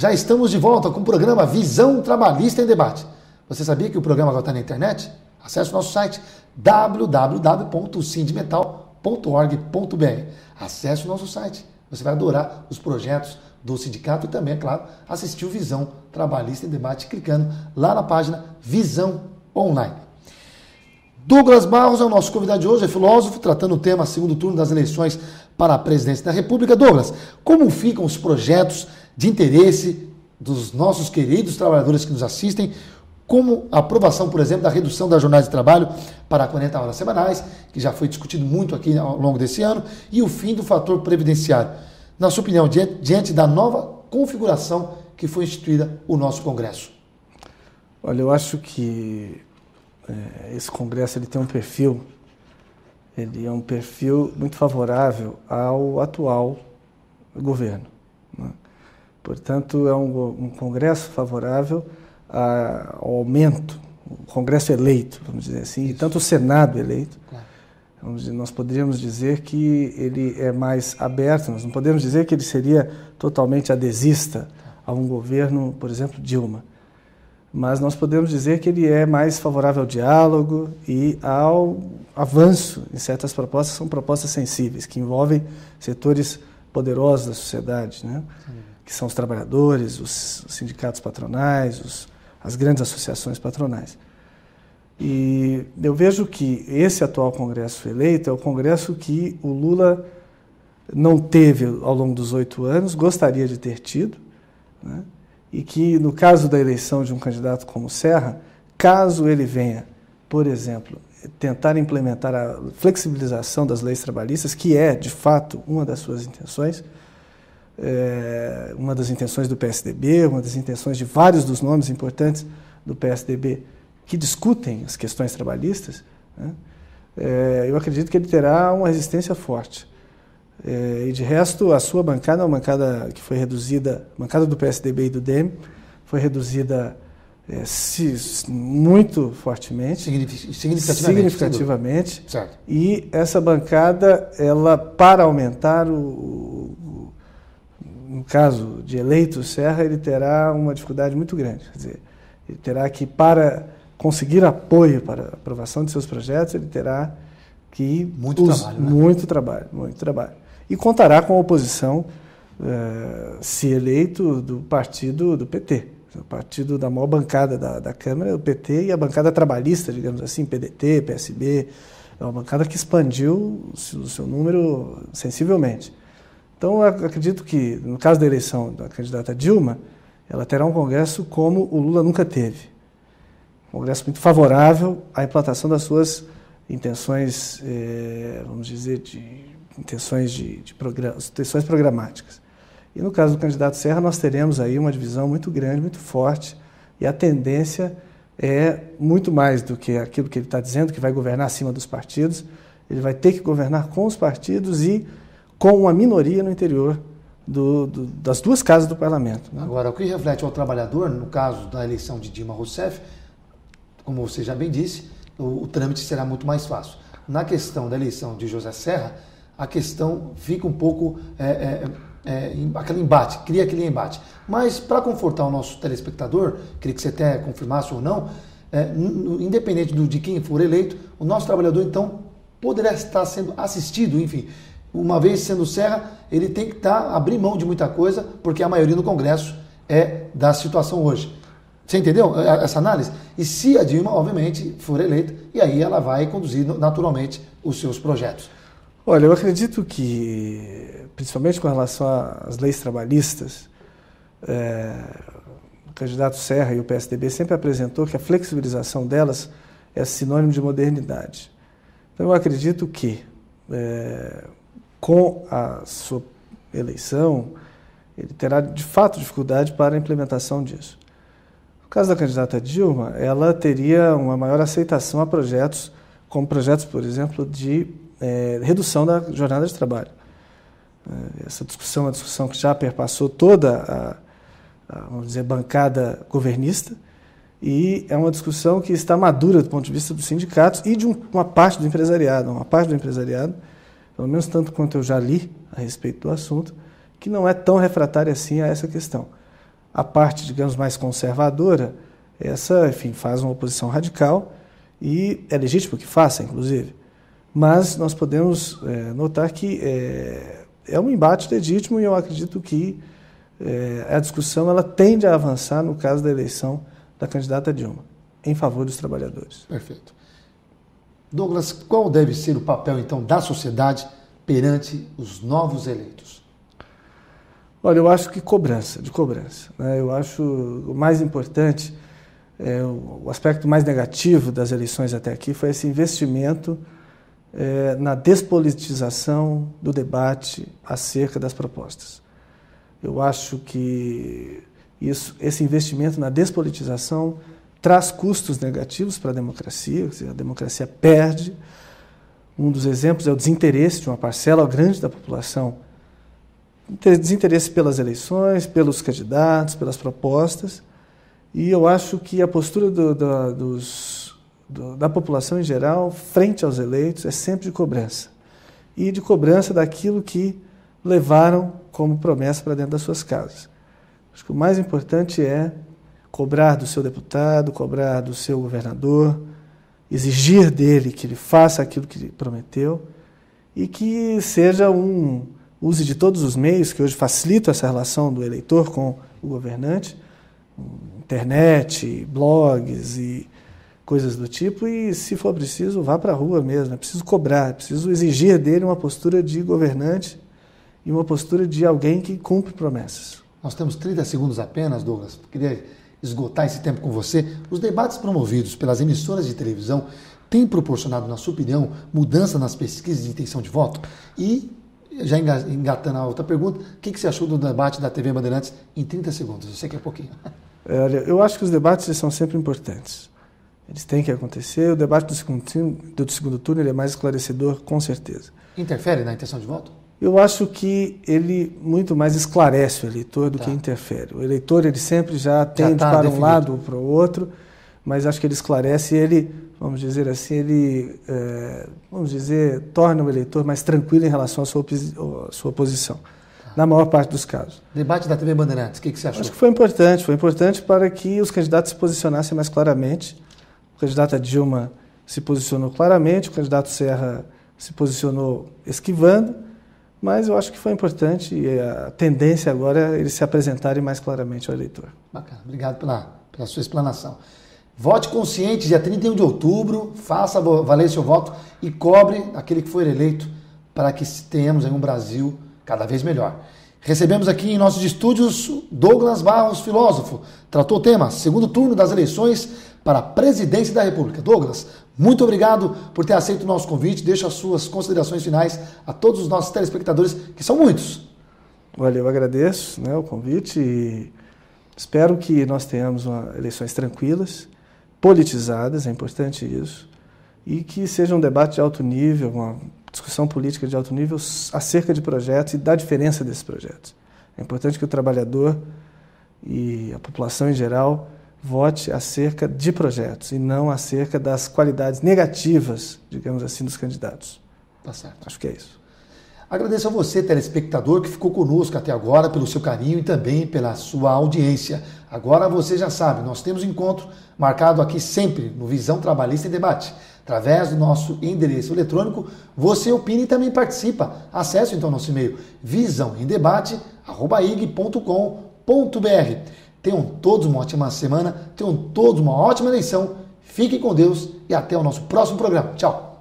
Já estamos de volta com o programa Visão Trabalhista em Debate. Você sabia que o programa vai estar na internet? Acesse o nosso site www.sindmetal.org.br. Acesse o nosso site. Você vai adorar os projetos do sindicato e também, é claro, assistir o Visão Trabalhista em Debate clicando lá na página Visão Online. Douglas Barros é o nosso convidado de hoje, é filósofo, tratando o tema segundo turno das eleições para a presidência da República. Douglas, como ficam os projetos de interesse dos nossos queridos trabalhadores que nos assistem, como a aprovação, por exemplo, da redução da jornada de trabalho para 40 horas semanais, que já foi discutido muito aqui ao longo desse ano, e o fim do fator previdenciário. Na sua opinião, diante da nova configuração que foi instituída o nosso Congresso? Olha, eu acho que esse Congresso ele tem um perfil, ele é um perfil muito favorável ao atual governo, né? Portanto, é um Congresso favorável ao aumento, o Congresso eleito, vamos dizer assim, e tanto o Senado eleito. Claro. Nós poderíamos dizer que ele é mais aberto, nós não podemos dizer que ele seria totalmente adesista a um governo, por exemplo, Dilma. Mas nós podemos dizer que ele é mais favorável ao diálogo e ao avanço em certas propostas, são propostas sensíveis, que envolvem setores poderosos da sociedade, né? Que são os trabalhadores, os sindicatos patronais, as grandes associações patronais. E eu vejo que esse atual Congresso eleito é o Congresso que o Lula não teve ao longo dos 8 anos, gostaria de ter tido, né? E que, no caso da eleição de um candidato como Serra, caso ele venha, por exemplo, tentar implementar a flexibilização das leis trabalhistas, que é, de fato, uma das suas intenções, uma das intenções do PSDB, uma das intenções de vários dos nomes importantes do PSDB que discutem as questões trabalhistas, né? Eu acredito que ele terá uma resistência forte. E de resto, a sua bancada é uma bancada que foi reduzida, a bancada do PSDB e do DEM, foi reduzida muito fortemente, significativamente. Certo. E essa bancada, ela, para aumentar no caso de eleito Serra, ele terá uma dificuldade muito grande. Quer dizer, ele terá que, para conseguir apoio para a aprovação de seus projetos, ele terá que muito trabalho. E contará com a oposição, se eleito, do partido do PT, o partido da maior bancada da Câmara, o PT, e a bancada trabalhista, digamos assim, PDT, PSB, é uma bancada que expandiu o seu número sensivelmente. Então, eu acredito que, no caso da eleição da candidata Dilma, ela terá um Congresso como o Lula nunca teve. Um Congresso muito favorável à implantação das suas intenções, vamos dizer, intenções programáticas. E no caso do candidato Serra, nós teremos aí uma divisão muito grande, muito forte, e a tendência é muito mais do que aquilo que ele está dizendo, que vai governar acima dos partidos. Ele vai ter que governar com os partidos e com uma minoria no interior das duas casas do parlamento, né? Agora, o que reflete ao trabalhador, no caso da eleição de Dilma Rousseff, como você já bem disse, o trâmite será muito mais fácil. Na questão da eleição de José Serra, a questão fica um pouco aquele embate, cria aquele embate. Mas, para confortar o nosso telespectador, queria que você até confirmasse ou não, independente de quem for eleito, o nosso trabalhador, então, poderá estar sendo assistido, enfim. Uma vez sendo Serra, ele tem que abrir mão de muita coisa, porque a maioria no Congresso é da situação hoje. Você entendeu essa análise? E se a Dilma, obviamente, for eleita, e aí ela vai conduzir naturalmente os seus projetos. Olha, eu acredito que, principalmente com relação às leis trabalhistas, o candidato Serra e o PSDB sempre apresentou que a flexibilização delas é sinônimo de modernidade. Então, eu acredito que, com a sua eleição, ele terá, de fato, dificuldade para a implementação disso. No caso da candidata Dilma, ela teria uma maior aceitação a projetos, como projetos, por exemplo, de redução da jornada de trabalho. Essa discussão é uma discussão que já perpassou toda vamos dizer, bancada governista, e é uma discussão que está madura do ponto de vista dos sindicatos e de uma parte do empresariado. Uma parte do empresariado, pelo menos tanto quanto eu já li a respeito do assunto, que não é tão refratária assim a essa questão. A parte, digamos, mais conservadora, essa, enfim, faz uma oposição radical e é legítimo que faça, inclusive. Mas nós podemos notar que é um embate legítimo e eu acredito que a discussão ela tende a avançar no caso da eleição da candidata Dilma, em favor dos trabalhadores. Perfeito. Douglas, qual deve ser o papel, então, da sociedade perante os novos eleitos? Olha, eu acho que de cobrança. Né? Eu acho o mais importante, o aspecto mais negativo das eleições até aqui foi esse investimento na despolitização do debate acerca das propostas. Eu acho que esse investimento na despolitização traz custos negativos para a democracia, a democracia perde. Um dos exemplos é o desinteresse de uma parcela grande da população, desinteresse pelas eleições, pelos candidatos, pelas propostas, e eu acho que a postura da população em geral, frente aos eleitos, é sempre de cobrança, e de cobrança daquilo que levaram como promessa para dentro das suas casas. Acho que o mais importante é cobrar do seu deputado, cobrar do seu governador, exigir dele que ele faça aquilo que ele prometeu e que use de todos os meios que hoje facilitam essa relação do eleitor com o governante, internet, blogs e coisas do tipo, e se for preciso, vá para a rua mesmo. É preciso cobrar, é preciso exigir dele uma postura de governante e uma postura de alguém que cumpre promessas. Nós temos 30 segundos apenas, Douglas. Queria esgotar esse tempo com você. Os debates promovidos pelas emissoras de televisão têm proporcionado, na sua opinião, mudança nas pesquisas de intenção de voto? E, já engatando a outra pergunta, o que você achou do debate da TV Bandeirantes em 30 segundos? Eu sei que é pouquinho. Eu acho que os debates são sempre importantes. Eles têm que acontecer. O debate do segundo turno ele é mais esclarecedor, com certeza. Interfere na intenção de voto? Eu acho que ele muito mais esclarece o eleitor do que interfere. O eleitor ele sempre já tende para definido. Um lado ou para o outro, mas acho que ele esclarece e ele, vamos dizer assim, torna o eleitor mais tranquilo em relação à sua posição, na maior parte dos casos. Debate da TV Bandeirantes, o que você achou? Acho que foi importante para que os candidatos se posicionassem mais claramente. O candidato Dilma se posicionou claramente, o candidato Serra se posicionou esquivando, mas eu acho que foi importante e a tendência agora é eles se apresentarem mais claramente ao eleitor. Bacana, obrigado pela sua explanação. Vote consciente, dia 31 de outubro, faça valer seu voto e cobre aquele que for eleito para que tenhamos um Brasil cada vez melhor. Recebemos aqui em nossos estúdios Douglas Barros, filósofo, tratou o tema segundo turno das eleições para a presidência da República. Douglas, muito obrigado por ter aceito o nosso convite. Deixo as suas considerações finais a todos os nossos telespectadores, que são muitos. Olha, eu agradeço o convite e espero que nós tenhamos eleições tranquilas, politizadas, é importante isso, e que seja um debate de alto nível, uma discussão política de alto nível acerca de projetos e da diferença desses projetos. É importante que o trabalhador e a população em geral vote acerca de projetos e não acerca das qualidades negativas, digamos assim, dos candidatos. Tá certo. Acho que é isso. Agradeço a você, telespectador, que ficou conosco até agora, pelo seu carinho e também pela sua audiência. Agora você já sabe, nós temos encontro marcado aqui sempre no Visão Trabalhista em Debate. Através do nosso endereço eletrônico, você opina e também participa. Acesse então nosso e-mail visãoemdebate@ig.com.br. Tenham todos uma ótima semana, tenham todos uma ótima eleição, fiquem com Deus e até o nosso próximo programa. Tchau!